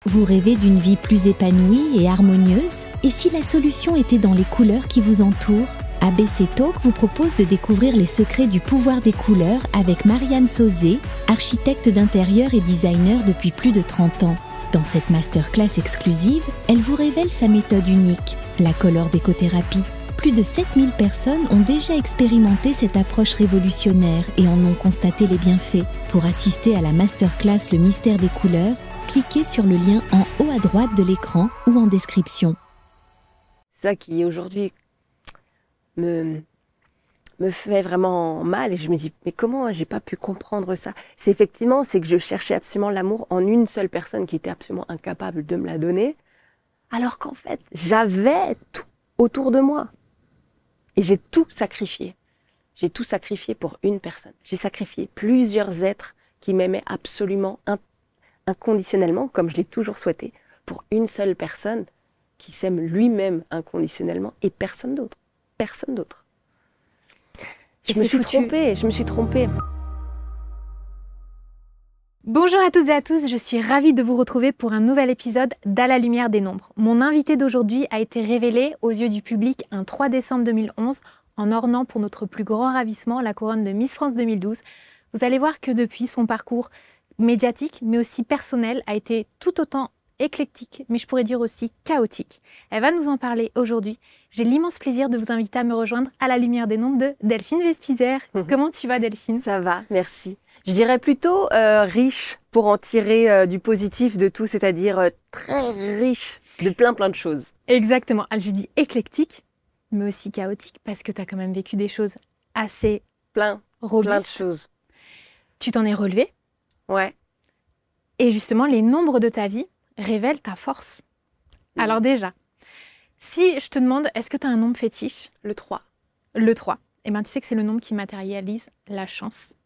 Vous rêvez d'une vie plus épanouie et harmonieuse? Et si la solution était dans les couleurs qui vous entourent? ABC Talk vous propose de découvrir les secrets du pouvoir des couleurs avec Marianne Sauzé, architecte d'intérieur et designer depuis plus de 30 ans. Dans cette masterclass exclusive, elle vous révèle sa méthode unique, la Color Décothérapie. Plus de 7000 personnes ont déjà expérimenté cette approche révolutionnaire et en ont constaté les bienfaits. Pour assister à la masterclass Le mystère des couleurs, cliquez sur le lien en haut à droite de l'écran ou en description. Ça qui aujourd'hui me fait vraiment mal et je me dis mais comment j'ai pas pu comprendre ça? C'est que je cherchais absolument l'amour en une seule personne qui était absolument incapable de me la donner, alors qu'en fait j'avais tout autour de moi et j'ai tout sacrifié. J'ai tout sacrifié pour une personne. J'ai sacrifié plusieurs êtres qui m'aimaient absolument inconditionnellement, comme je l'ai toujours souhaité, pour une seule personne qui s'aime lui-même inconditionnellement et personne d'autre. Personne d'autre. Je me suis trompée. Bonjour à toutes et à tous, je suis ravie de vous retrouver pour un nouvel épisode d'À la lumière des nombres. Mon invité d'aujourd'hui a été révélé aux yeux du public un 3 décembre 2011 en ornant pour notre plus grand ravissement la couronne de Miss France 2012. Vous allez voir que depuis, son parcours médiatique mais aussi personnel a été tout autant éclectique, mais je pourrais dire aussi chaotique. Elle va nous en parler aujourd'hui. J'ai l'immense plaisir de vous inviter à me rejoindre à la lumière des nombres de Delphine Vespizer. Comment tu vas, Delphine? Ça va, merci. Je dirais plutôt riche pour en tirer du positif de tout, c'est-à-dire très riche de plein de choses. Exactement. J'ai dit éclectique, mais aussi chaotique, parce que tu as quand même vécu des choses assez robustes. Plein de choses. Tu t'en es relevé. Ouais. Et justement, les nombres de ta vie révèlent ta force. Alors déjà, si je te demande, est-ce que tu as un nombre fétiche? Le 3. Le 3. Eh bien, tu sais que c'est le nombre qui matérialise la chance.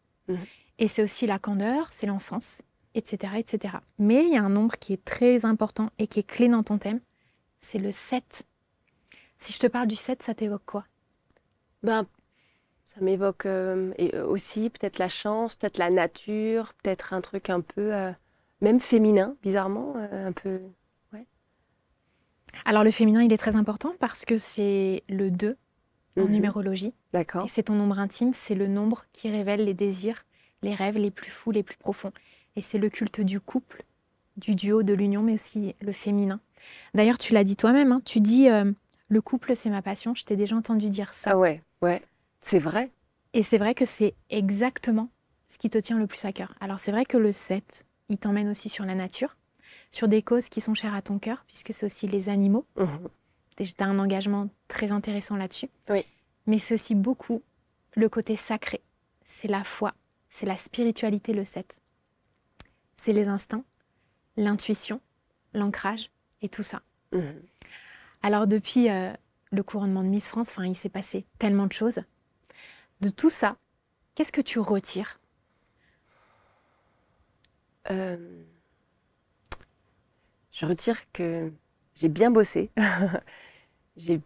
Et c'est aussi la candeur, c'est l'enfance, etc., etc. Mais il y a un nombre qui est très important et qui est clé dans ton thème, c'est le 7. Si je te parle du 7, ça t'évoque quoi? Ça m'évoque aussi peut-être la chance, peut-être la nature, peut-être un truc un peu, même féminin, bizarrement, un peu... Ouais. Alors le féminin, il est très important parce que c'est le 2 en numérologie. D'accord. Et c'est ton nombre intime, c'est le nombre qui révèle les désirs, les rêves les plus fous, les plus profonds. Et c'est le culte du couple, du duo, de l'union, mais aussi le féminin. D'ailleurs, tu l'as dit toi-même, hein, tu dis le couple, c'est ma passion. Je t'ai déjà entendu dire ça. Ah ouais, c'est vrai. Et c'est vrai que c'est exactement ce qui te tient le plus à cœur. Alors c'est vrai que le 7, il t'emmène aussi sur la nature, sur des causes qui sont chères à ton cœur, puisque c'est aussi les animaux. Tu as un engagement très intéressant là-dessus. Oui. Mais c'est aussi beaucoup le côté sacré. C'est la foi, c'est la spiritualité, le 7. C'est les instincts, l'intuition, l'ancrage et tout ça. Alors depuis le couronnement de Miss France, il s'est passé tellement de choses. De tout ça, qu'est-ce que tu retires? Je retire que j'ai bien bossé. J'ai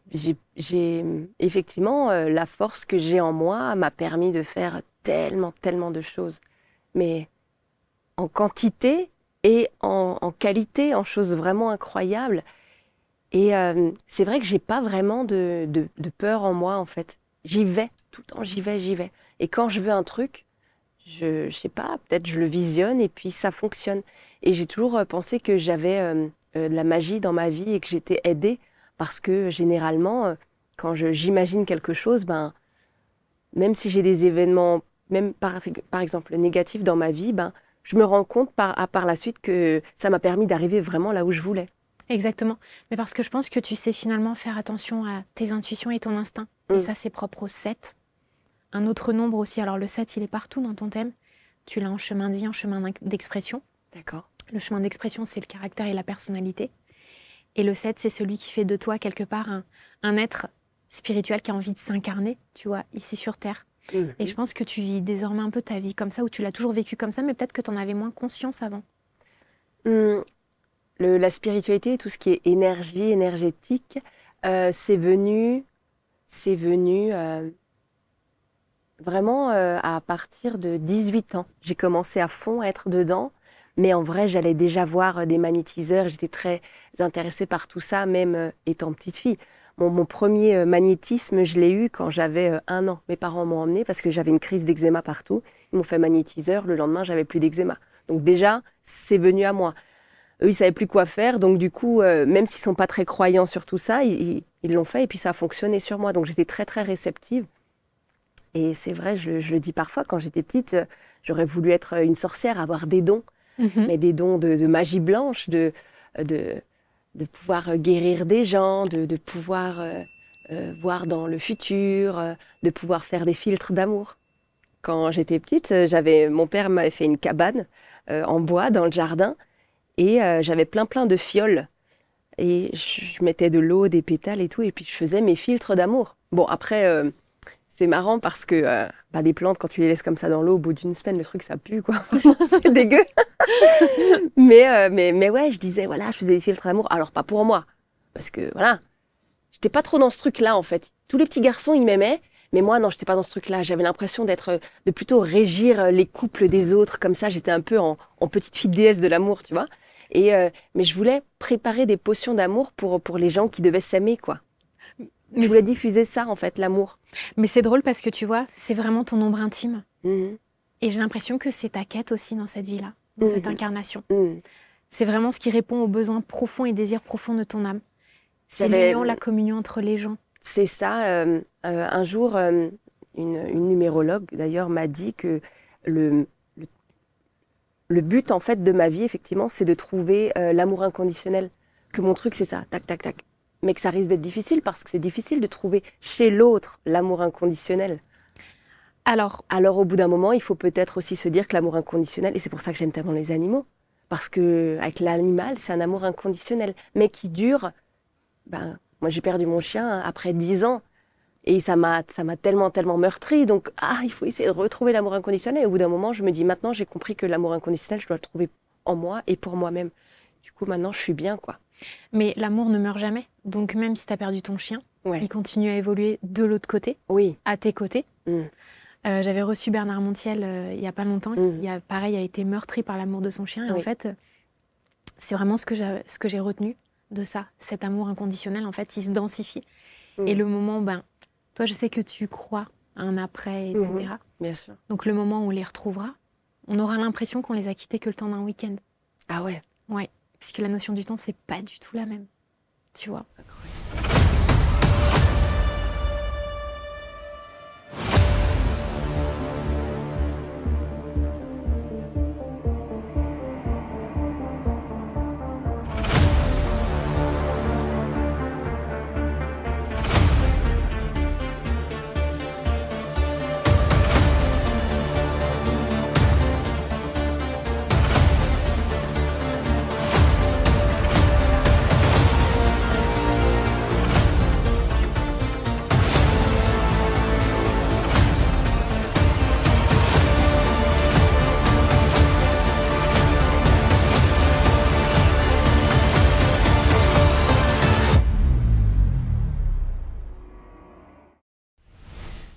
effectivement, la force que j'ai en moi m'a permis de faire tellement de choses. Mais en quantité et en qualité, en choses vraiment incroyables. Et c'est vrai que j'ai pas vraiment de peur en moi, en fait. J'y vais, tout le temps, j'y vais. Et quand je veux un truc, je sais pas, peut-être je le visionne et puis ça fonctionne. Et j'ai toujours pensé que j'avais de la magie dans ma vie et que j'étais aidée. Parce que généralement, quand j'imagine quelque chose, même si j'ai des événements, même par exemple négatifs dans ma vie, je me rends compte par la suite que ça m'a permis d'arriver vraiment là où je voulais. Exactement. Mais parce que je pense que tu sais finalement faire attention à tes intuitions et ton instinct. Et ça, c'est propre au 7. Un autre nombre aussi. Alors le 7, il est partout dans ton thème. Tu l'as en chemin de vie, en chemin d'expression. D'accord. Le chemin d'expression, c'est le caractère et la personnalité. Et le 7, c'est celui qui fait de toi, quelque part, un être spirituel qui a envie de s'incarner, tu vois, ici sur Terre. Et je pense que tu vis désormais un peu ta vie comme ça, ou tu l'as toujours vécu comme ça, mais peut-être que tu en avais moins conscience avant. La spiritualité, tout ce qui est énergie, énergétique, c'est venu vraiment à partir de 18 ans. J'ai commencé à fond à être dedans. Mais en vrai, j'allais déjà voir des magnétiseurs. J'étais très intéressée par tout ça, même étant petite fille. Mon premier magnétisme, je l'ai eu quand j'avais 1 an. Mes parents m'ont emmenée parce que j'avais une crise d'eczéma partout. Ils m'ont fait magnétiseur. Le lendemain, j'avais plus d'eczéma. Donc déjà, c'est venu à moi. Eux, ils savaient plus quoi faire. Donc du coup, même s'ils sont pas très croyants sur tout ça, ils l'ont fait et puis ça a fonctionné sur moi. Donc j'étais très, très réceptive. Et c'est vrai, je le dis parfois, quand j'étais petite, j'aurais voulu être une sorcière, avoir des dons. Mais des dons de magie blanche, de pouvoir guérir des gens, de pouvoir voir dans le futur, de pouvoir faire des filtres d'amour. Quand j'étais petite, mon père m'avait fait une cabane en bois dans le jardin et j'avais plein de fioles. Et je mettais de l'eau, des pétales et tout, et puis je faisais mes filtres d'amour. Bon, après, c'est marrant parce que des plantes, quand tu les laisses comme ça dans l'eau, au bout d'une semaine, le truc, ça pue, quoi. C'est dégueu. mais ouais, je disais, voilà, je faisais des filtres d'amour. Alors, pas pour moi, parce que, voilà, j'étais pas trop dans ce truc-là, en fait. Tous les petits garçons, ils m'aimaient, mais moi, non, j'étais pas dans ce truc-là. J'avais l'impression de plutôt régir les couples des autres, comme ça. J'étais un peu en petite fille déesse de l'amour, tu vois. Mais je voulais préparer des potions d'amour pour les gens qui devaient s'aimer, quoi. Je voulais diffuser ça, en fait, l'amour. Mais c'est drôle parce que, tu vois, c'est vraiment ton ombre intime. Et j'ai l'impression que c'est ta quête aussi dans cette vie-là, dans cette incarnation. C'est vraiment ce qui répond aux besoins profonds et désirs profonds de ton âme. C'est l'union, la communion entre les gens. C'est ça. Un jour, une numérologue, d'ailleurs, m'a dit que le but, en fait, de ma vie, effectivement, c'est de trouver l'amour inconditionnel. Que mon truc, c'est ça, tac, tac, tac. Mais que ça risque d'être difficile parce que c'est difficile de trouver chez l'autre l'amour inconditionnel. Alors, au bout d'un moment, il faut peut-être aussi se dire que l'amour inconditionnel, et c'est pour ça que j'aime tellement les animaux, parce qu'avec l'animal, c'est un amour inconditionnel, mais qui dure... moi, j'ai perdu mon chien après 10 ans, et ça m'a tellement meurtrie, donc il faut essayer de retrouver l'amour inconditionnel. Et au bout d'un moment, je me dis, maintenant, j'ai compris que l'amour inconditionnel, je dois le trouver en moi et pour moi-même. Du coup, maintenant, je suis bien, quoi. Mais l'amour ne meurt jamais. Donc même si tu as perdu ton chien, il continue à évoluer de l'autre côté, à tes côtés. J'avais reçu Bernard Montiel il n'y a pas longtemps, qui pareil a été meurtri par l'amour de son chien. Et en fait, c'est vraiment ce que j'ai retenu de ça. Cet amour inconditionnel, en fait, il se densifie. Et le moment, toi, je sais que tu crois à un après, etc. Bien sûr. Donc le moment où on les retrouvera, on aura l'impression qu'on les a quittés que le temps d'un week-end. Ah ouais? Ouais. Parce que la notion du temps, c'est pas du tout la même. Tu vois.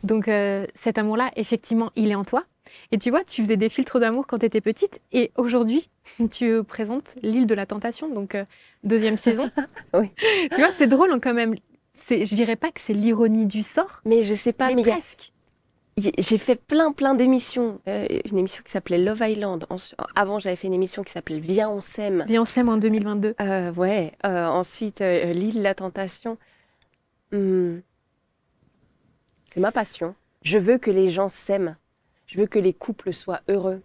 Donc cet amour-là, effectivement, il est en toi. Et tu vois, tu faisais des filtres d'amour quand tu étais petite. Et aujourd'hui, tu présentes l'île de la tentation, donc 2e saison. Oui. Tu vois, c'est drôle quand même. Je dirais pas que c'est l'ironie du sort. Mais je sais pas, mais presque. J'ai fait plein d'émissions. Une émission qui s'appelait Love Island. Avant, j'avais fait une émission qui s'appelait Viens, on s'aime. Viens, on s'aime en 2022. Ensuite, l'île de la tentation. C'est ma passion. Je veux que les gens s'aiment. Je veux que les couples soient heureux.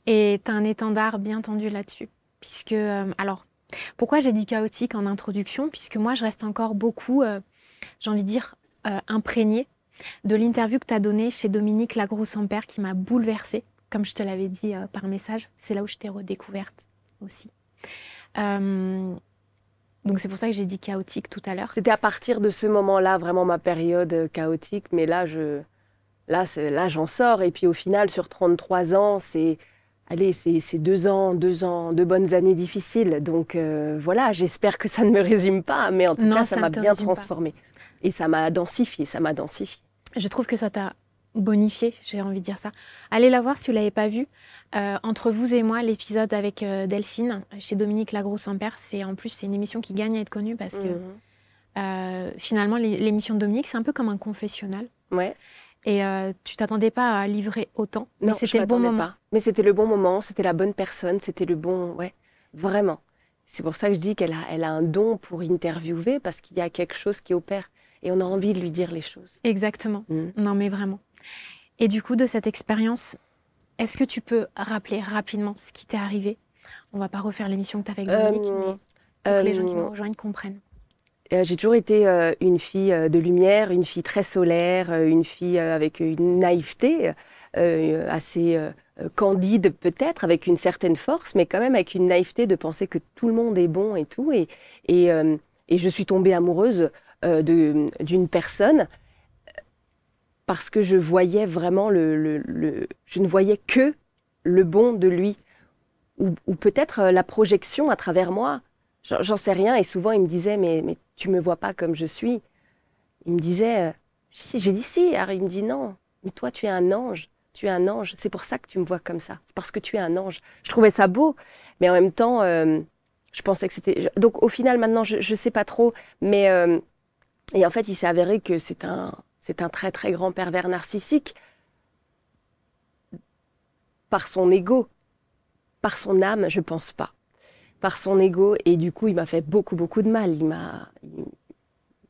Et tu as un étendard bien tendu là-dessus. Puisque, alors, pourquoi j'ai dit chaotique en introduction? Puisque moi, je reste encore beaucoup, j'ai envie de dire, imprégnée de l'interview que tu as donnée chez Dominique Lagroux-Sampère qui m'a bouleversée. Comme je te l'avais dit par message, c'est là où je t'ai redécouverte aussi. Donc c'est pour ça que j'ai dit chaotique tout à l'heure. C'était à partir de ce moment-là, vraiment ma période chaotique. Mais là, j'en sors. Et puis au final, sur 33 ans, c'est 2 ans, 2 bonnes années difficiles. Donc voilà, j'espère que ça ne me résume pas. Mais en tout cas, ça m'a bien transformée. Et ça m'a densifiée, Je trouve que ça t'a bonifié, j'ai envie de dire ça. Allez la voir si vous ne l'avez pas vue. Entre vous et moi, l'épisode avec Delphine, chez Dominique Lagroux-Sampère, c'est une émission qui gagne à être connue parce que finalement, l'émission de Dominique, c'est un peu comme un confessionnal. Ouais. Et tu t'attendais pas à livrer autant, mais Non, c'était le bon moment. Pas. Mais c'était le bon moment, c'était la bonne personne, c'était le bon... Ouais, vraiment. C'est pour ça que je dis qu'elle a un don pour interviewer parce qu'il y a quelque chose qui opère et on a envie de lui dire les choses. Exactement. Non, mais vraiment. Et du coup, de cette expérience, est-ce que tu peux rappeler rapidement ce qui t'est arrivé? On va pas refaire l'émission que tu as fait avec Dominique, mais pour que les gens qui nous rejoignent comprennent. J'ai toujours été une fille de lumière, une fille très solaire, une fille avec une naïveté assez candide peut-être, avec une certaine force, mais quand même avec une naïveté de penser que tout le monde est bon et tout. Et je suis tombée amoureuse d'une personne parce que je voyais vraiment je ne voyais que le bon de lui, ou peut-être la projection à travers moi. J'en sais rien, et souvent il me disait mais tu me vois pas comme je suis. Il me disait j'ai dit si. Alors il me dit non, mais toi tu es un ange, c'est pour ça que tu me vois comme ça, c'est parce que tu es un ange. Je trouvais ça beau, mais en même temps je pensais que c'était... Donc au final maintenant je sais pas trop, mais et en fait il s'est avéré que c'est un très très grand pervers narcissique par son ego, par son âme, je pense pas. Par son ego, et du coup il m'a fait beaucoup de mal.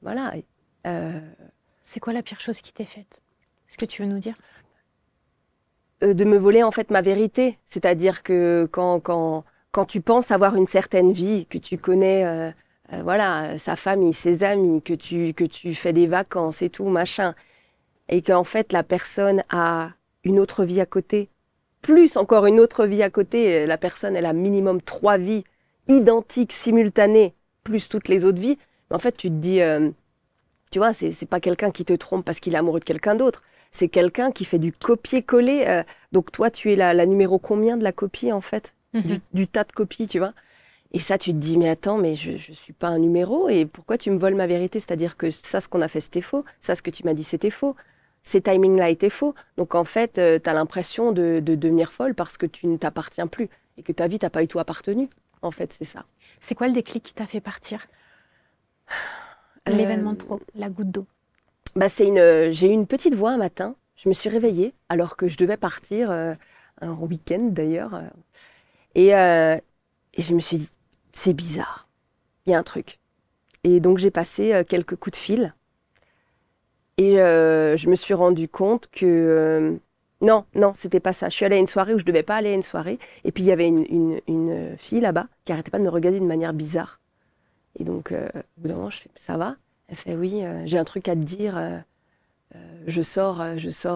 Voilà. C'est quoi la pire chose qui t'est faite? Est-ce que tu veux nous dire? De me voler en fait ma vérité, c'est-à-dire que quand tu penses avoir une certaine vie, que tu connais voilà, sa famille, ses amis, que tu fais des vacances et tout machin, et qu'en fait la personne a une autre vie à côté, plus encore une autre vie à côté, la personne elle a minimum 3 vies identiques, simultanées, plus toutes les autres vies, mais en fait tu te dis, tu vois, c'est pas quelqu'un qui te trompe parce qu'il est amoureux de quelqu'un d'autre, c'est quelqu'un qui fait du copier-coller, donc toi tu es la numéro combien de la copie en fait, du tas de copies, tu vois. Et ça tu te dis, mais attends, mais je suis pas un numéro, et pourquoi tu me voles ma vérité? C'est-à-dire que ça, ce qu'on a fait c'était faux, ça, ce que tu m'as dit c'était faux, ces timings-là étaient faux, donc en fait t'as l'impression de devenir folle parce que tu ne t'appartiens plus, et que ta vie t'a pas du tout appartenu. En fait, c'est ça. C'est quoi le déclic qui t'a fait partir? L'événement de trop, la goutte d'eau. Bah, j'ai eu une petite voix un matin. Je me suis réveillée alors que je devais partir un week-end d'ailleurs. Et je me suis dit, c'est bizarre. Il y a un truc. Et donc j'ai passé quelques coups de fil. Et je me suis rendu compte que... Non, c'était pas ça. Je suis allée à une soirée où je devais pas aller à une soirée. Et puis il y avait une fille là-bas qui arrêtait pas de me regarder d'une manière bizarre. Et donc, au bout d'un moment, je fais, ça va? Elle fait, oui, j'ai un truc à te dire. Je sors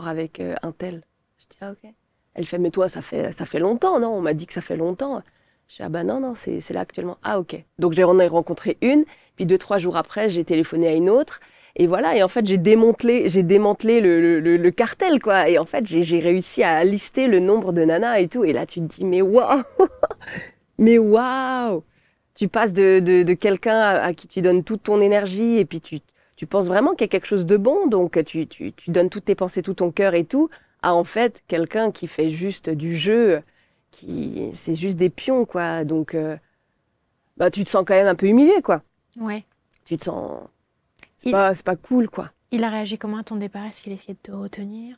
avec un tel. Je dis, ah ok. Elle fait, mais toi, ça fait longtemps, non? On m'a dit que ça fait longtemps. Je dis, ah bah non, c'est là actuellement. Ah ok. Donc j'en ai rencontré une. Puis 2-3 jours après, j'ai téléphoné à une autre. Et voilà, et en fait, j'ai démantelé le cartel, quoi. Et en fait, j'ai réussi à lister le nombre de nanas et tout. Et là, tu te dis, mais waouh! Mais waouh! Tu passes de quelqu'un à qui tu donnes toute ton énergie, et puis tu penses vraiment qu'il y a quelque chose de bon, donc tu donnes toutes tes pensées, tout ton cœur et tout, à en fait quelqu'un qui fait juste du jeu, c'est juste des pions, quoi. Donc, bah, tu te sens quand même un peu humilié, quoi. Ouais. Tu te sens... C'est pas cool, quoi. Il a réagi comment à ton départ? Est-ce qu'il essayait de te retenir?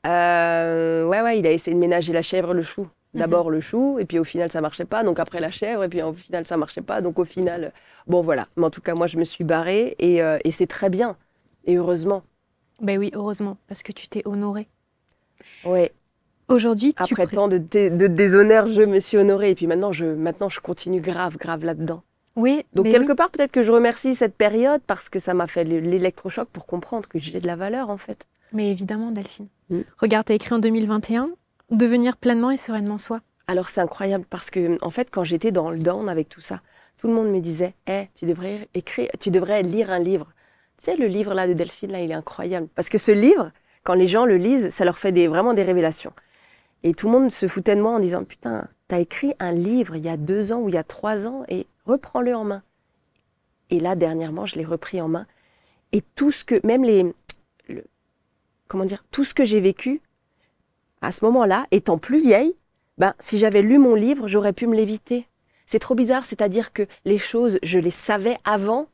Ouais, il a essayé de ménager la chèvre, le chou. D'abord le chou, et puis au final ça marchait pas, donc après la chèvre, et puis au final ça marchait pas, donc au final... Bon voilà, mais en tout cas moi je me suis barrée, et c'est très bien, et heureusement. Ben oui, heureusement, parce que tu t'es honorée. Ouais. Aujourd'hui, après tant de déshonneur, je me suis honorée, et puis maintenant je continue grave là-dedans. Oui. Donc quelque part peut-être que je remercie cette période, parce que ça m'a fait l'électrochoc pour comprendre que j'ai de la valeur en fait. Mais évidemment Delphine. Regarde, t'as écrit en 2021... Devenir pleinement et sereinement soi. Alors c'est incroyable parce que en fait quand j'étais dans le down avec tout ça, tout le monde me disait tu devrais lire un livre. Tu sais, le livre là de Delphine là, il est incroyable parce que ce livre, quand les gens le lisent, ça leur fait vraiment des révélations. Et tout le monde se foutait de moi en disant putain, t'as écrit un livre il y a 2 ans ou il y a 3 ans et reprends-le en main. Et là dernièrement, je l'ai repris en main et tout ce que même comment dire, tout ce que j'ai vécu à ce moment-là, étant plus vieille, si j'avais lu mon livre, j'aurais pu me l'éviter. C'est trop bizarre, c'est-à-dire que les choses, je les savais avant,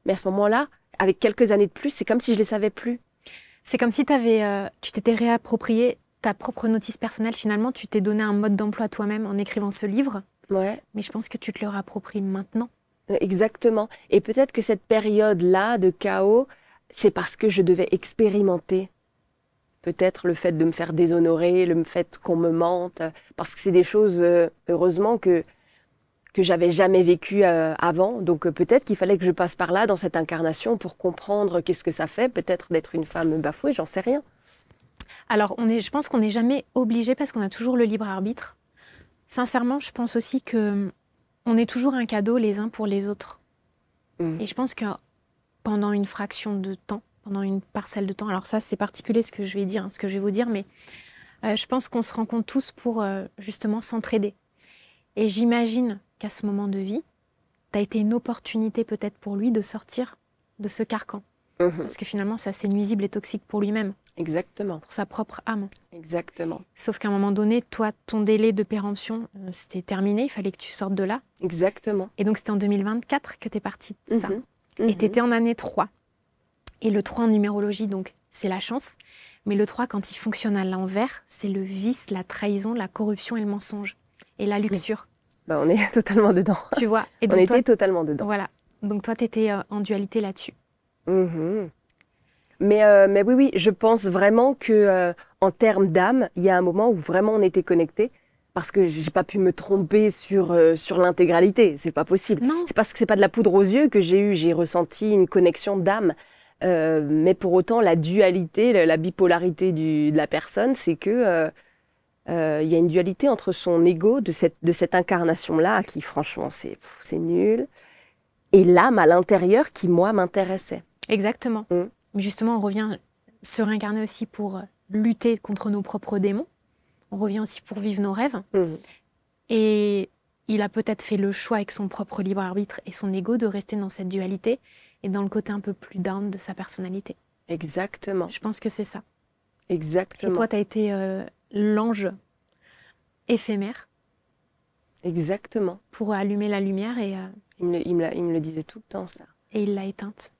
mais à ce moment-là, avec quelques années de plus, c'est comme si je les savais plus. C'est comme si tu t'étais réapproprié ta propre notice personnelle. Finalement, tu t'es donné un mode d'emploi toi-même en écrivant ce livre. Ouais. Mais je pense que tu te le réappropries maintenant. Exactement. Et peut-être que cette période-là de chaos, c'est parce que je devais expérimenter. Peut-être le fait de me faire déshonorer, le fait qu'on me mente, parce que c'est des choses, heureusement, que j'avais jamais vécues avant. Donc peut-être qu'il fallait que je passe par là, dans cette incarnation, pour comprendre qu'est-ce que ça fait, peut-être d'être une femme bafouée, j'en sais rien. Alors, je pense qu'on n'est jamais obligé parce qu'on a toujours le libre arbitre. Sincèrement, je pense aussi qu'on est toujours un cadeau les uns pour les autres. Et je pense que pendant une fraction de temps, pendant une parcelle de temps, alors ça c'est particulier ce que je vais dire, ce que je vais vous dire, mais je pense qu'on se rencontre tous pour justement s'entraider. Et j'imagine qu'à ce moment de vie, tu as été une opportunité peut-être pour lui de sortir de ce carcan. Parce que finalement c'est assez nuisible et toxique pour lui-même. Exactement. Pour sa propre âme. Exactement. Sauf qu'à un moment donné, toi, ton délai de péremption, c'était terminé, il fallait que tu sortes de là. Exactement. Et donc c'était en 2024 que tu es partie de ça. Et tu étais en année 3. Et le 3 en numérologie, donc, c'est la chance. Mais le 3, quand il fonctionne à l'envers, c'est le vice, la trahison, la corruption et le mensonge. Et la luxure. On est totalement dedans. Tu vois. Et donc, on était totalement dedans. Voilà. Donc toi, tu étais en dualité là-dessus. Mais oui, je pense vraiment que en termes d'âme, il y a un moment où vraiment on était connectés. Parce que j'ai pas pu me tromper sur l'intégralité. C'est pas possible. Non. C'est parce que c'est pas de la poudre aux yeux que j'ai ressenti une connexion d'âme. Mais pour autant, la dualité, la bipolarité de la personne, c'est que y a une dualité entre son ego de cette incarnation-là, qui franchement, c'est nul, et l'âme à l'intérieur qui, moi, m'intéressait. Exactement. Mais justement, on revient se réincarner aussi pour lutter contre nos propres démons. On revient aussi pour vivre nos rêves. Et il a peut-être fait le choix avec son propre libre arbitre et son ego de rester dans cette dualité et dans le côté un peu plus down de sa personnalité. Exactement. Je pense que c'est ça. Exactement. Et toi, tu as été l'ange éphémère. Exactement. Pour allumer la lumière. Et, il me le disait tout le temps, ça. Et il l'a éteinte.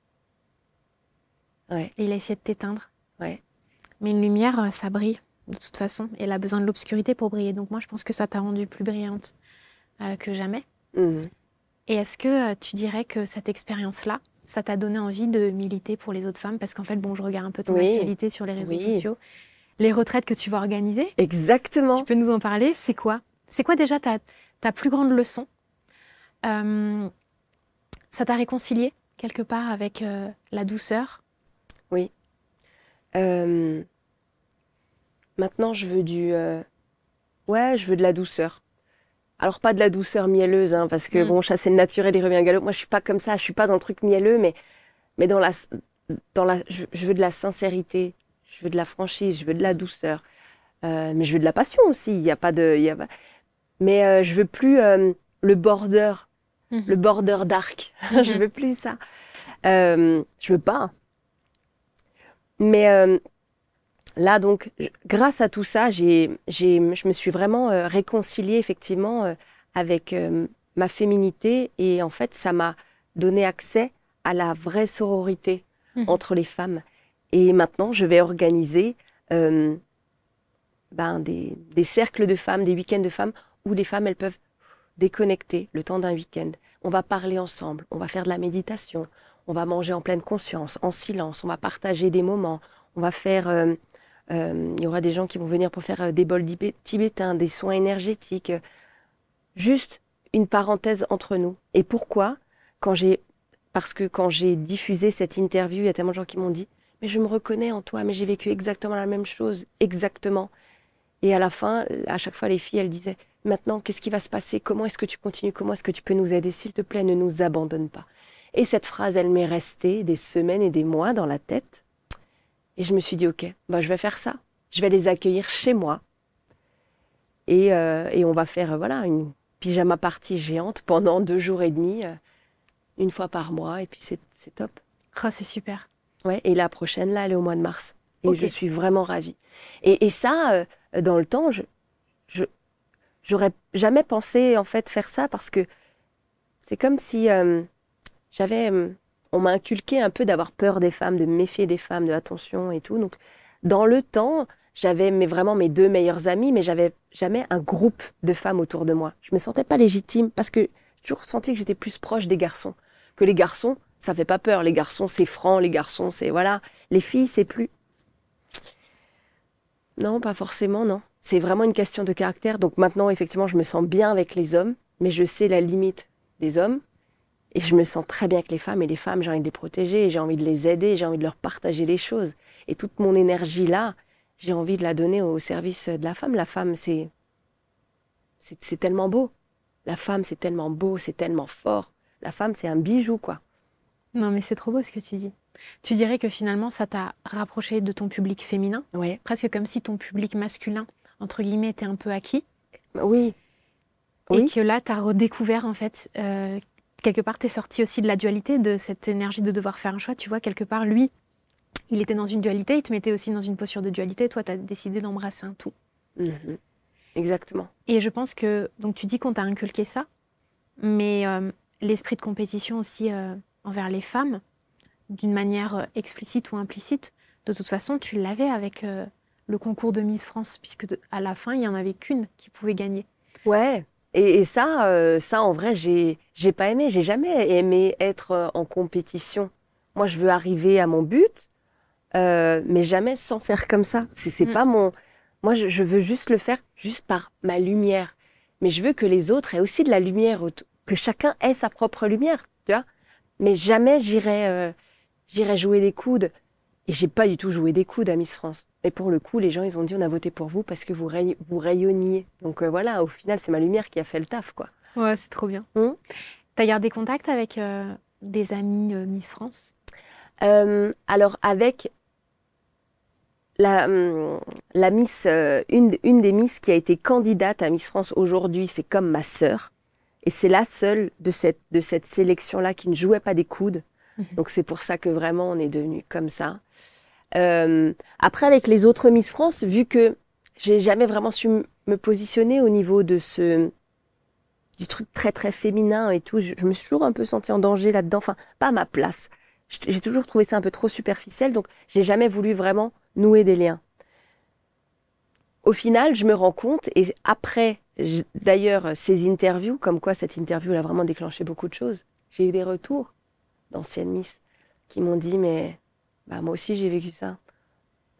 Ouais. Et il a essayé de t'éteindre. Ouais. Mais une lumière, ça brille. De toute façon, elle a besoin de l'obscurité pour briller. Donc moi, je pense que ça t'a rendue plus brillante que jamais. Et est-ce que tu dirais que cette expérience-là, ça t'a donné envie de militer pour les autres femmes? Parce qu'en fait, je regarde un peu ton actualité sur les réseaux sociaux. Les retraites que tu vas organiser. Exactement. Tu peux nous en parler? C'est quoi? C'est quoi déjà ta plus grande leçon? Ça t'a réconcilié quelque part avec la douceur? Oui. Maintenant, je veux je veux de la douceur. Alors, pas de la douceur mielleuse, hein, parce que, chasser le naturel, il revient galop. Moi, je suis pas comme ça, je suis pas dans le truc mielleux, mais je veux de la sincérité, je veux de la franchise, je veux de la douceur. Mais je veux de la passion aussi, mais je veux plus le border d'arc. Je veux plus ça. Je veux pas. Mais... là, donc, grâce à tout ça, je me suis vraiment réconciliée, effectivement, avec ma féminité. Et en fait, ça m'a donné accès à la vraie sororité entre les femmes. Et maintenant, je vais organiser des cercles de femmes, des week-ends de femmes, où les femmes, elles peuvent déconnecter le temps d'un week-end. On va parler ensemble, on va faire de la méditation, on va manger en pleine conscience, en silence, on va partager des moments, on va faire... il y aura des gens qui vont venir pour faire des bols tibétains, des soins énergétiques. Juste une parenthèse entre nous. Et pourquoi? Parce que quand j'ai diffusé cette interview, il y a tellement de gens qui m'ont dit « Mais je me reconnais en toi, mais j'ai vécu exactement la même chose, exactement. » Et à la fin, à chaque fois, les filles, elles disaient « Maintenant, qu'est-ce qui va se passer? Comment est-ce que tu continues? Comment est-ce que tu peux nous aider? S'il te plaît, ne nous abandonne pas. » Et cette phrase, elle m'est restée des semaines et des mois dans la tête. Et je me suis dit, ok, je vais faire ça. Je vais les accueillir chez moi. Et on va faire une pyjama party géante pendant 2 jours et demi, une fois par mois. Et puis c'est top. Oh, c'est super. Ouais, et la prochaine, là, elle est au mois de mars. Et Ok. je suis vraiment ravie. Et ça, dans le temps, j'aurais jamais pensé en fait faire ça parce que c'est comme si on m'a inculqué un peu d'avoir peur des femmes, de me méfier des femmes, de attention et tout. Donc, dans le temps, j'avais vraiment mes 2 meilleures amies, mais j'avais jamais un groupe de femmes autour de moi. Je me sentais pas légitime parce que j'ai toujours senti que j'étais plus proche des garçons. Que les garçons, ça fait pas peur. Les garçons, c'est franc. Les garçons, c'est voilà. Les filles, c'est plus. Non, pas forcément, non. C'est vraiment une question de caractère. Donc maintenant, effectivement, je me sens bien avec les hommes, mais je sais la limite des hommes. Et je me sens très bien avec les femmes. Et les femmes, j'ai envie de les protéger, j'ai envie de les aider, j'ai envie de leur partager les choses. Et toute mon énergie là, j'ai envie de la donner au service de la femme. La femme, c'est tellement beau. La femme, c'est tellement beau, c'est tellement fort. La femme, c'est un bijou, quoi. Non, mais c'est trop beau ce que tu dis. Tu dirais que finalement, ça t'a rapproché de ton public féminin, Ouais. presque comme si ton public masculin, entre guillemets, était un peu acquis. Oui. Et Oui. que là, tu as redécouvert, en fait, quelque part, tu es sorti aussi de la dualité, de cette énergie de devoir faire un choix. Tu vois, quelque part, lui, il était dans une dualité, il te mettait aussi dans une posture de dualité. Toi, tu as décidé d'embrasser un tout. Mhm. Exactement. Et je pense que, donc tu dis qu'on t'a inculqué ça, mais l'esprit de compétition aussi envers les femmes, d'une manière explicite ou implicite, de toute façon, tu l'avais avec le concours de Miss France, puisque à la fin, il n'y en avait qu'une qui pouvait gagner. Ouais. Et ça, en vrai, j'ai pas aimé. J'ai jamais aimé être en compétition. Moi, je veux arriver à mon but, mais jamais sans faire comme ça. C'est pas mon. Moi, je veux juste le faire juste par ma lumière. Mais je veux que les autres aient aussi de la lumière, que chacun ait sa propre lumière, tu vois. Mais jamais j'irai jouer des coudes. Et j'ai pas du tout joué des coudes à Miss France. Et pour le coup, les gens, ils ont dit on a voté pour vous parce que vous rayonniez. Donc voilà, au final, c'est ma lumière qui a fait le taf, quoi. Ouais, c'est trop bien. T'as gardé contact avec des amis Miss France? Alors, avec la Miss, une des Miss qui a été candidate à Miss France aujourd'hui, c'est comme ma sœur. Et c'est la seule de cette sélection-là qui ne jouait pas des coudes. Donc c'est pour ça que vraiment on est devenus comme ça. Après, avec les autres Miss France, vu que j'ai jamais vraiment su me positionner au niveau de du truc très très féminin et tout, je me suis toujours un peu sentie en danger là-dedans. Enfin, pas à ma place. J'ai toujours trouvé ça un peu trop superficiel, donc j'ai jamais voulu vraiment nouer des liens. Au final, je me rends compte, et après, d'ailleurs, ces interviews, comme quoi cette interview elle a vraiment déclenché beaucoup de choses, j'ai eu des retours d'anciennes Miss qui m'ont dit mais bah, moi aussi j'ai vécu ça.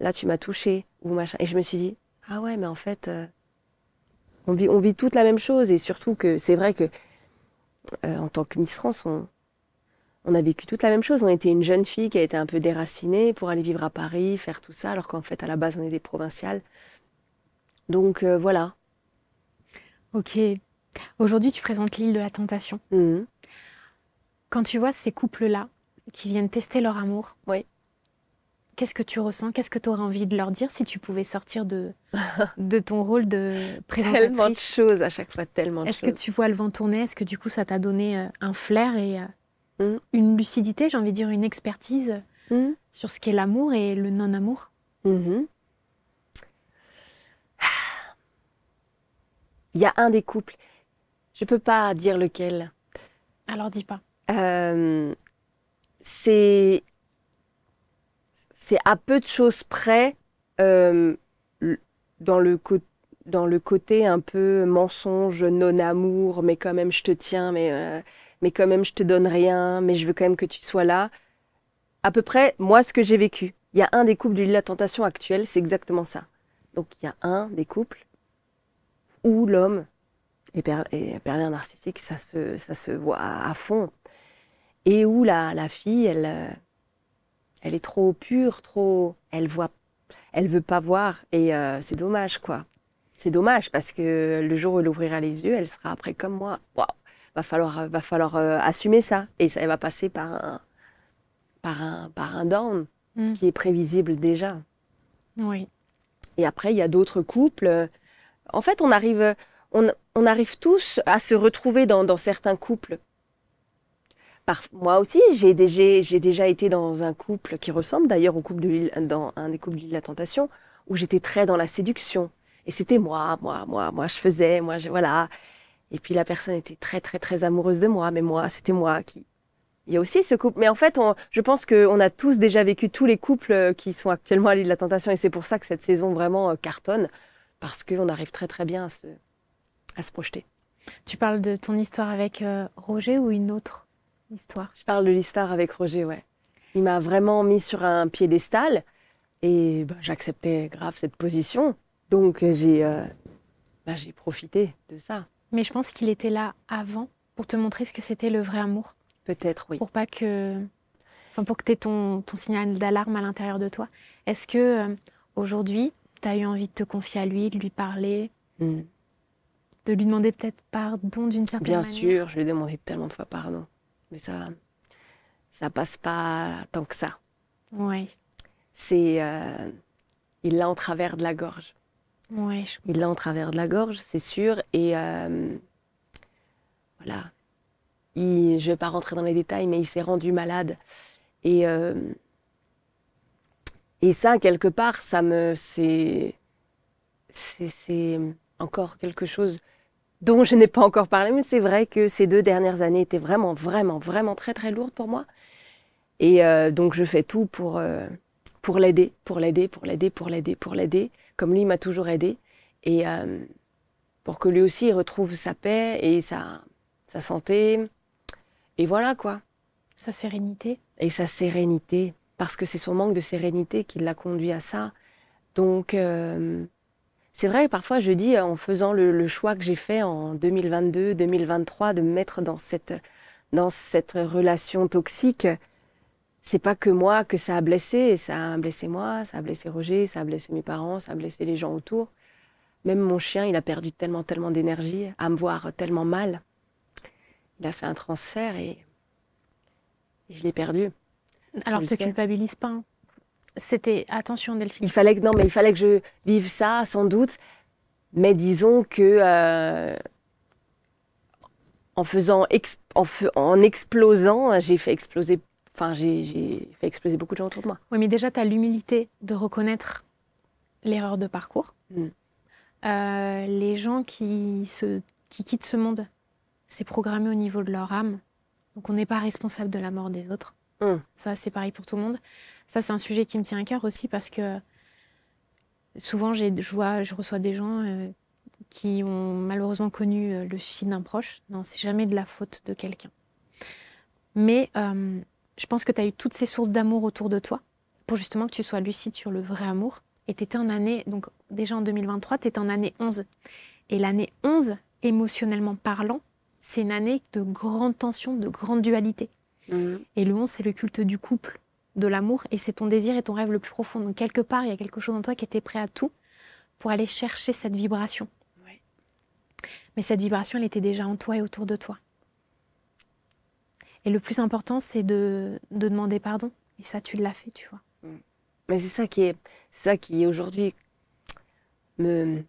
Là tu m'as touchée ou machin. Et je me suis dit ah ouais mais en fait on vit toute la même chose et surtout que c'est vrai que en tant que Miss France on a vécu toute la même chose. On était une jeune fille qui a été un peu déracinée pour aller vivre à Paris, faire tout ça alors qu'en fait à la base on est des provinciales. Donc voilà. Ok. Aujourd'hui tu présentes l'île de la Tentation. Quand tu vois ces couples-là qui viennent tester leur amour, oui. Qu'est-ce que tu ressens? Qu'est-ce que tu aurais envie de leur dire si tu pouvais sortir de ton rôle de présentatrice? Tellement de choses à chaque fois, tellement de choses. Est-ce que tu vois le vent tourner? Est-ce que du coup ça t'a donné un flair et une lucidité, j'ai envie de dire une expertise sur ce qu'est l'amour et le non-amour? Il y a un des couples, je peux pas dire lequel. Alors dis pas. C'est à peu de choses près dans le côté un peu mensonge, non-amour, mais quand même je te tiens, mais quand même je te donne rien, mais je veux quand même que tu sois là. À peu près, moi, ce que j'ai vécu. Il y a un des couples de l'île de la Tentation actuelle, c'est exactement ça. Donc il y a un des couples où l'homme est pervers narcissique, ça se voit à fond. Et où la fille, elle est trop pure, elle veut pas voir. Et c'est dommage, quoi. C'est dommage parce que le jour où elle ouvrira les yeux, elle sera après comme moi. Waouh, va falloir assumer ça. Et ça va passer par un down qui est prévisible déjà. Oui. Et après, il y a d'autres couples. En fait, on arrive tous à se retrouver dans certains couples. Moi aussi, j'ai déjà été dans un couple qui ressemble d'ailleurs au couple dans un des couples de l'île de la Tentation, où j'étais très dans la séduction. Et c'était moi, je faisais, voilà. Et puis la personne était très, très, très amoureuse de moi, mais c'était moi qui... Il y a aussi ce couple. Mais en fait, je pense qu'on a tous déjà vécu tous les couples qui sont actuellement à l'île de la Tentation, et c'est pour ça que cette saison vraiment cartonne, parce qu'on arrive très, très bien à se projeter. Tu parles de ton histoire avec Roger ou une autre histoire? Je parle de l'histoire avec Roger, ouais. Il m'a vraiment mis sur un piédestal et j'acceptais grave cette position. Donc j'ai profité de ça. Mais je pense qu'il était là avant pour te montrer ce que c'était le vrai amour. Peut-être, oui. Pour pas que... Enfin, pour que tu aies ton signal d'alarme à l'intérieur de toi. Est-ce que aujourd'hui, tu as eu envie de te confier à lui, de lui parler, de lui demander peut-être pardon d'une certaine manière? Bien sûr, je lui ai demandé tellement de fois pardon. Mais ça passe pas tant que ça. Ouais. Il l'a en travers de la gorge. Ouais, il l'a en travers de la gorge, c'est sûr. Et voilà. Je ne vais pas rentrer dans les détails, mais il s'est rendu malade. Et ça, quelque part, c'est encore quelque chose dont je n'ai pas encore parlé. Mais c'est vrai que ces 2 dernières années étaient vraiment, vraiment, vraiment très, très lourdes pour moi. Et donc, je fais tout pour l'aider, comme lui m'a toujours aidé. Et pour que lui aussi, il retrouve sa paix et sa santé. Et voilà, quoi. Sa sérénité. Et sa sérénité. Parce que c'est son manque de sérénité qui l'a conduit à ça. Donc, c'est vrai que parfois, je dis, en faisant le choix que j'ai fait en 2022, 2023, de me mettre dans cette relation toxique, c'est pas que moi que ça a blessé. Ça a blessé moi, ça a blessé Roger, ça a blessé mes parents, ça a blessé les gens autour. Même mon chien, il a perdu tellement, tellement d'énergie à me voir tellement mal. Il a fait un transfert et je l'ai perdu. Alors, ne te culpabilise pas. Hein. C'était... Attention, Delphine. Il fallait que je vive ça, sans doute. Mais disons que en explosant, j'ai fait exploser beaucoup de gens autour de moi. Oui, mais déjà, tu as l'humilité de reconnaître l'erreur de parcours. Les gens qui quittent ce monde, c'est programmé au niveau de leur âme. Donc, on n'est pas responsable de la mort des autres. Ça, c'est pareil pour tout le monde. Ça, c'est un sujet qui me tient à cœur aussi parce que souvent, je reçois des gens qui ont malheureusement connu le suicide d'un proche. Non, c'est jamais de la faute de quelqu'un. Mais je pense que tu as eu toutes ces sources d'amour autour de toi pour justement que tu sois lucide sur le vrai amour. Et tu étais en année, donc déjà en 2023, tu étais en année 11. Et l'année 11, émotionnellement parlant, c'est une année de grande tension, de grande dualité. Et le 11, c'est le culte du couple, de l'amour, et c'est ton désir et ton rêve le plus profond. Donc quelque part, il y a quelque chose en toi qui était prêt à tout pour aller chercher cette vibration. Ouais. Mais cette vibration, elle était déjà en toi et autour de toi. Et le plus important, c'est de demander pardon. Et ça, tu l'as fait, tu vois. Mais c'est ça qui aujourd'hui me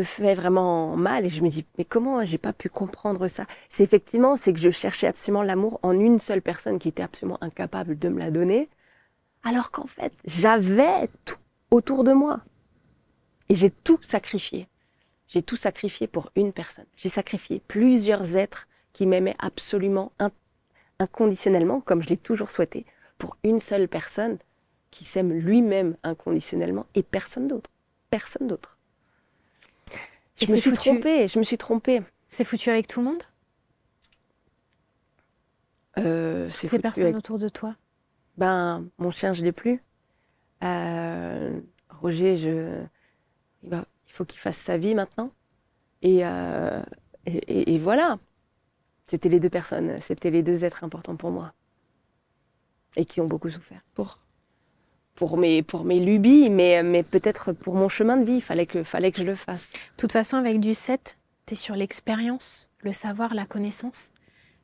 fait vraiment mal. Et je me dis, mais comment j'ai pas pu comprendre ça? C'est que je cherchais absolument l'amour en une seule personne qui était absolument incapable de me la donner. Alors qu'en fait, j'avais tout autour de moi. Et j'ai tout sacrifié. J'ai tout sacrifié pour une personne. J'ai sacrifié plusieurs êtres qui m'aimaient absolument inconditionnellement, comme je l'ai toujours souhaité, pour une seule personne qui s'aime lui-même inconditionnellement et personne d'autre. Personne d'autre. Je me suis trompée. C'est foutu avec tout le monde? Ces personnes autour de toi? Mon chien, je ne l'ai plus. Roger, il faut qu'il fasse sa vie maintenant. Et voilà. C'était les 2 personnes, c'était les 2 êtres importants pour moi. Et qui ont beaucoup souffert pour mes lubies, mais peut-être pour mon chemin de vie, il fallait que je le fasse. De toute façon, avec du 7, tu es sur l'expérience, le savoir, la connaissance.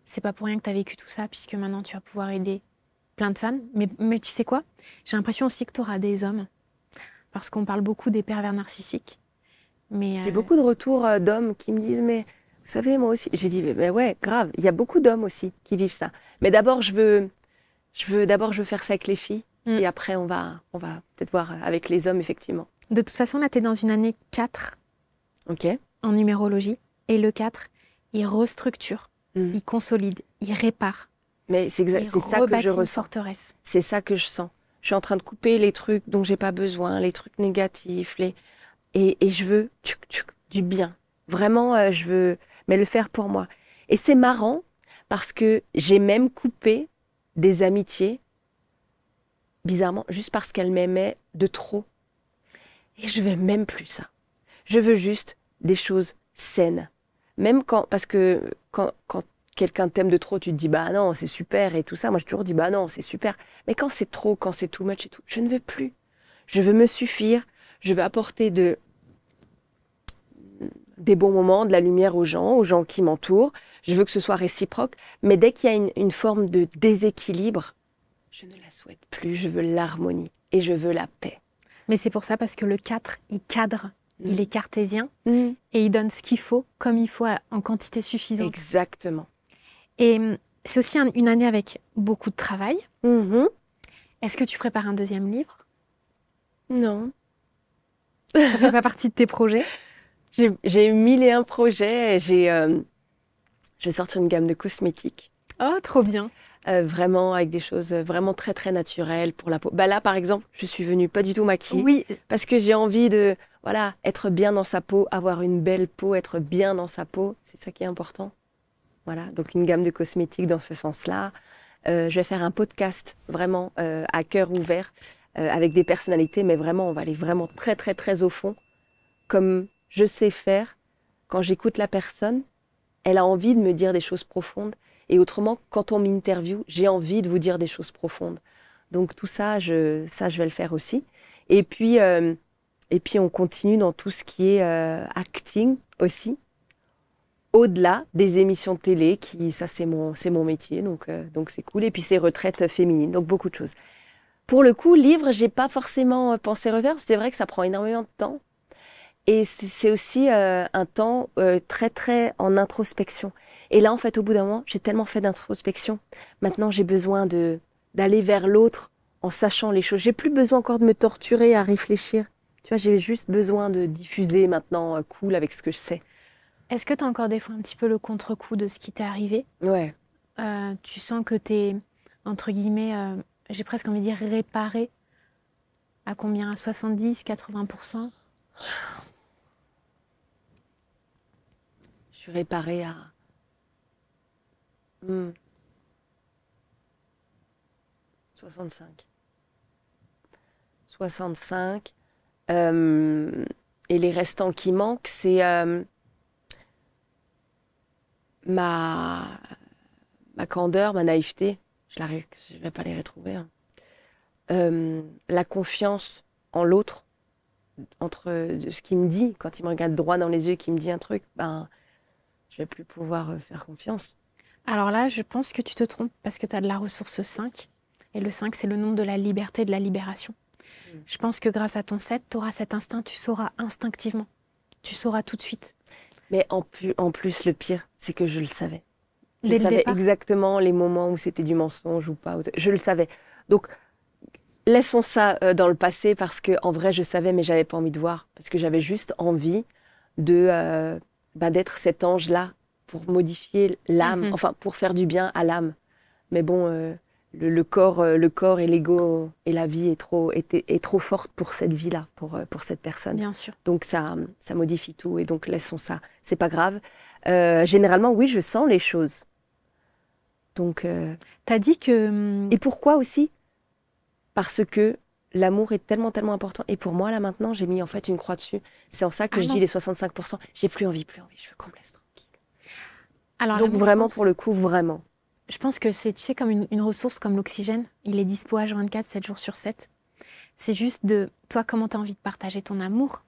C'est pas pour rien que tu as vécu tout ça, puisque maintenant tu vas pouvoir aider plein de femmes. Mais tu sais quoi? J'ai l'impression aussi que tu auras des hommes, parce qu'on parle beaucoup des pervers narcissiques. J'ai beaucoup de retours d'hommes qui me disent « Mais Vous savez, moi aussi. J'ai dit, mais ouais, grave. Il y a beaucoup d'hommes aussi qui vivent ça. Mais d'abord, je veux faire ça avec les filles. Et après, on va peut-être voir avec les hommes, effectivement. De toute façon, là, tu es dans une année 4 Ok. en numérologie. Et le 4, il restructure, il consolide, il répare. Mais c'est ça que je une ressens. forteresse. C'est ça que je sens. Je suis en train de couper les trucs dont j'ai pas besoin, les trucs négatifs, et je veux du bien. Vraiment, je veux, mais le faire pour moi. Et c'est marrant parce que j'ai même coupé des amitiés, bizarrement, juste parce qu'elles m'aimaient de trop. Et je veux même plus ça. Je veux juste des choses saines. Même parce que quand quelqu'un t'aime de trop, tu te dis bah non, c'est super et tout ça. Moi, j'ai toujours dit bah non, c'est super. Mais quand c'est trop, quand c'est too much et tout, je ne veux plus. Je veux me suffire. Je veux apporter des bons moments, de la lumière aux gens qui m'entourent. Je veux que ce soit réciproque. Mais dès qu'il y a une forme de déséquilibre, je ne la souhaite plus. Je veux l'harmonie et je veux la paix. Mais c'est pour ça, parce que le 4, il cadre. Il est cartésien et il donne ce qu'il faut, comme il faut, en quantité suffisante. Exactement. Et c'est aussi une année avec beaucoup de travail. Est-ce que tu prépares un deuxième livre? Non. Ça fait pas partie de tes projets? J'ai 1001 projets. Je vais sortir une gamme de cosmétiques. Oh, trop bien. Vraiment avec des choses vraiment très très naturelles pour la peau. Bah là par exemple, je suis venue pas du tout maquillée. Oui. Parce que j'ai envie de être bien dans sa peau, avoir une belle peau, être bien dans sa peau, c'est ça qui est important. Voilà, donc une gamme de cosmétiques dans ce sens-là. Je vais faire un podcast vraiment à cœur ouvert avec des personnalités, mais vraiment on va aller vraiment très très très au fond, comme je sais faire quand j'écoute la personne. Elle a envie de me dire des choses profondes. Et autrement, quand on m'interviewe, j'ai envie de vous dire des choses profondes. Donc tout ça, je vais le faire aussi. Et puis on continue dans tout ce qui est acting aussi. Au-delà des émissions de télé, ça c'est mon métier, donc c'est cool. Et puis c'est retraite féminine, donc beaucoup de choses. Pour le coup, livre, j'ai pas forcément pensé refaire. C'est vrai que ça prend énormément de temps. Et c'est aussi un temps très, très en introspection. Et là, en fait, au bout d'un moment, j'ai tellement fait d'introspection. Maintenant, j'ai besoin d'aller vers l'autre en sachant les choses. J'ai plus besoin encore de me torturer à réfléchir. Tu vois, j'ai juste besoin de diffuser maintenant cool avec ce que je sais. Est-ce que tu as encore des fois un petit peu le contre-coup de ce qui t'est arrivé? Ouais. Tu sens que t'es, entre guillemets, j'ai presque envie de dire réparé. À combien? À 70, 80%? Je suis réparée à 65. 65. Et les restants qui manquent, c'est ma candeur, ma naïveté. Je ne vais pas les retrouver. Hein. La confiance en l'autre, entre ce qu'il me dit, quand il me regarde droit dans les yeux et qu'il me dit un truc, je vais plus pouvoir faire confiance. Alors là, je pense que tu te trompes parce que tu as de la ressource 5. Et le 5, c'est le nombre de la liberté et de la libération. Je pense que grâce à ton 7, tu auras cet instinct, tu sauras instinctivement. Tu sauras tout de suite. Mais en plus, le pire, c'est que je le savais. Dès Je savais départ. exactement les moments où c'était du mensonge ou pas. Je le savais. Donc, laissons ça dans le passé parce qu'en vrai, je savais, mais j'avais pas envie de voir. Parce que j'avais juste envie d'être cet ange-là pour modifier l'âme, enfin, pour faire du bien à l'âme. Mais bon, le corps et l'ego et la vie est trop forte pour cette vie-là, pour cette personne. Bien sûr. Donc ça modifie tout et donc laissons ça. C'est pas grave. Généralement, oui, je sens les choses. Donc. T'as dit que. Et pourquoi aussi? Parce que l'amour est tellement, tellement important. Et pour moi, là maintenant, j'ai mis en fait une croix dessus. C'est en ça que je dis les 65%. J'ai plus envie. Je veux qu'on me laisse tranquille. Alors, donc vraiment, pour le coup, vraiment. Je pense que c'est, tu sais, comme une ressource comme l'oxygène. Il est dispo H24, 7 jours sur 7. C'est juste toi, comment tu as envie de partager ton amour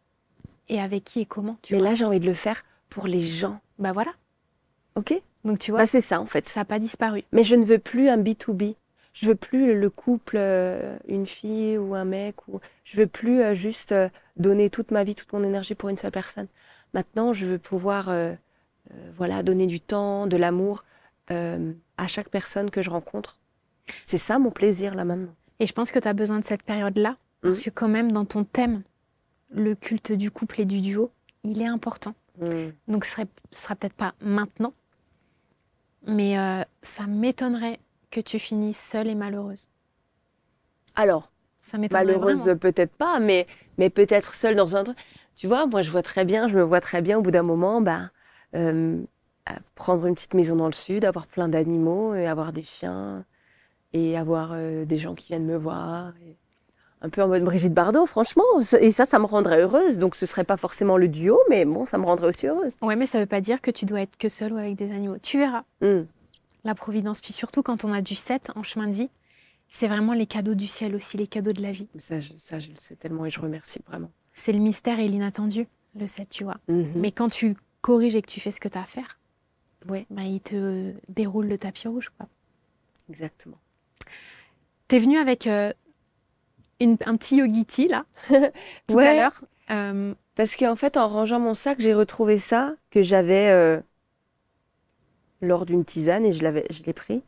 et avec qui et comment. Mais là, j'ai envie de le faire pour les gens. Bah voilà. Ok. Donc tu vois. C'est ça, en fait. Ça n'a pas disparu. Mais je ne veux plus un B2B. Je veux plus le couple, une fille ou un mec. Je veux plus juste donner toute ma vie, toute mon énergie pour une seule personne. Maintenant, je veux pouvoir voilà, donner du temps, de l'amour à chaque personne que je rencontre. C'est ça mon plaisir là maintenant. Et je pense que tu as besoin de cette période-là, parce que quand même dans ton thème, le culte du couple et du duo, il est important. Donc ce sera peut-être pas maintenant, mais ça m'étonnerait que tu finisses seule et malheureuse. Alors, ça m'étonnerait malheureuse vraiment. peut-être pas, mais peut-être seule dans un truc. Tu vois, moi je me vois très bien au bout d'un moment, prendre une petite maison dans le sud, avoir plein d'animaux, et avoir des chiens, et avoir des gens qui viennent me voir. Un peu en mode Brigitte Bardot, franchement. Et ça me rendrait heureuse. Donc ce serait pas forcément le duo, mais bon, ça me rendrait aussi heureuse. Ouais, mais ça veut pas dire que tu dois être que seule ou avec des animaux. Tu verras. La providence. Puis surtout quand on a du 7 en chemin de vie, c'est vraiment les cadeaux du ciel aussi, les cadeaux de la vie. Ça, je le sais tellement et je remercie vraiment. C'est le mystère et l'inattendu, le 7, tu vois. Mais quand tu corriges et que tu fais ce que tu as à faire, il te déroule le tapis rouge, quoi. Exactement. T'es venue avec un petit yogiti, là, tout à l'heure. Parce qu'en fait, en rangeant mon sac, j'ai retrouvé ça que j'avais lors d'une tisane et je l'ai pris.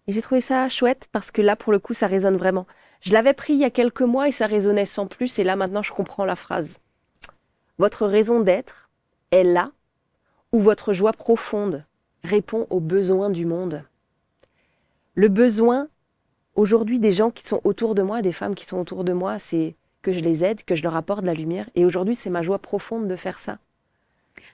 Et j'ai trouvé ça chouette parce que là, pour le coup, ça résonne vraiment. Je l'avais pris il y a quelques mois et ça résonnait sans plus. Et là, maintenant, je comprends la phrase. Votre raison d'être est là où votre joie profonde répond aux besoins du monde. Le besoin, aujourd'hui, des gens qui sont autour de moi, des femmes qui sont autour de moi, c'est que je les aide, que je leur apporte de la lumière. Et aujourd'hui, c'est ma joie profonde de faire ça.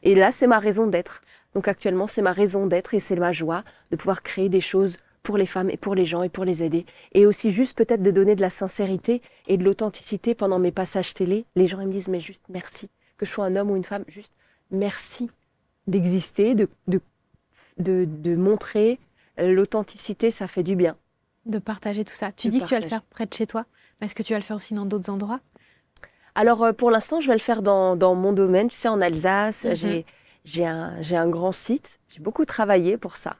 Et là, c'est ma raison d'être. Donc actuellement, c'est ma raison d'être et c'est ma joie de pouvoir créer des choses pour les femmes et pour les gens et pour les aider. Et aussi juste peut-être de donner de la sincérité et de l'authenticité pendant mes passages télé. Les gens ils me disent mais juste merci. Que je sois un homme ou une femme, juste merci d'exister, de montrer l'authenticité, ça fait du bien. De partager tout ça. Tu dis que tu vas le faire près de chez toi, mais est-ce que tu vas le faire aussi dans d'autres endroits? Alors pour l'instant, je vais le faire dans mon domaine, tu sais, en Alsace. J'ai un grand site, j'ai beaucoup travaillé pour ça.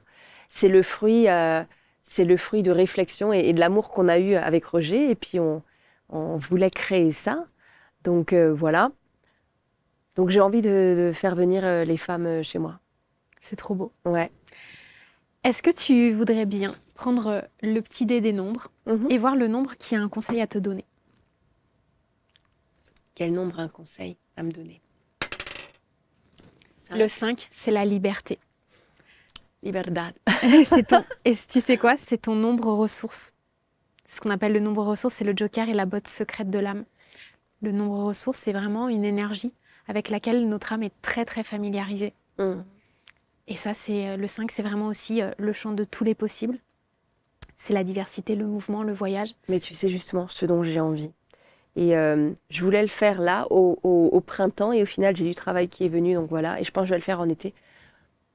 C'est le fruit de réflexion et de l'amour qu'on a eu avec Roger. Et puis, on voulait créer ça. Donc, voilà. Donc, j'ai envie de faire venir les femmes chez moi. C'est trop beau. Ouais. Est-ce que tu voudrais bien prendre le petit dé des nombres et voir le nombre qui a un conseil à te donner? Quel nombre a un conseil à me donner? Le 5, c'est la liberté. Liberdad. Et tu sais quoi? C'est ton nombre ressource. Ce qu'on appelle le nombre ressource, c'est le joker et la botte secrète de l'âme. Le nombre ressource, c'est vraiment une énergie avec laquelle notre âme est très, très familiarisée. Et ça, le 5, c'est vraiment aussi le champ de tous les possibles. C'est la diversité, le mouvement, le voyage. Mais tu sais justement ce dont j'ai envie. Et je voulais le faire là, au printemps, et au final, j'ai du travail qui est venu, donc voilà. Et je pense que je vais le faire en été.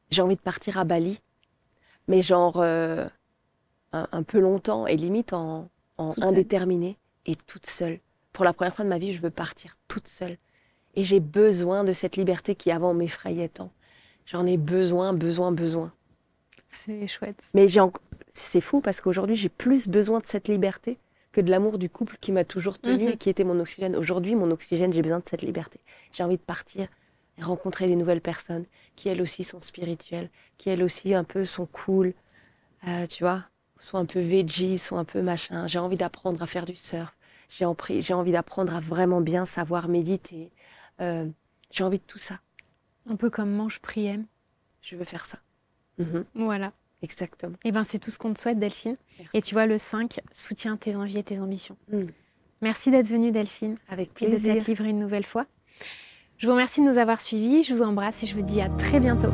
J'ai envie de partir à Bali, mais genre un peu longtemps, et limite en indéterminé, et toute seule. Pour la première fois de ma vie, je veux partir toute seule. Et j'ai besoin de cette liberté qui avant m'effrayait tant. J'en ai besoin. C'est chouette. Mais c'est fou, parce qu'aujourd'hui, j'ai plus besoin de cette liberté que de l'amour du couple qui m'a toujours tenue et qui était mon oxygène. Aujourd'hui, mon oxygène, j'ai besoin de cette liberté. J'ai envie de partir et rencontrer des nouvelles personnes qui, elles aussi, sont spirituelles, qui, elles aussi, un peu, sont cool, tu vois, sont un peu veggie, sont un peu machin. J'ai envie d'apprendre à faire du surf. J'ai envie d'apprendre à vraiment bien savoir méditer. J'ai envie de tout ça. Un peu comme Mange, Prie, Aime. Je veux faire ça. Voilà. Exactement. Et ben c'est tout ce qu'on te souhaite, Delphine. Merci. Et tu vois, le 5 soutient tes envies et tes ambitions. Merci d'être venue, Delphine. Avec plaisir. Et de t'être livrée une nouvelle fois. Je vous remercie de nous avoir suivis. Je vous embrasse et je vous dis à très bientôt.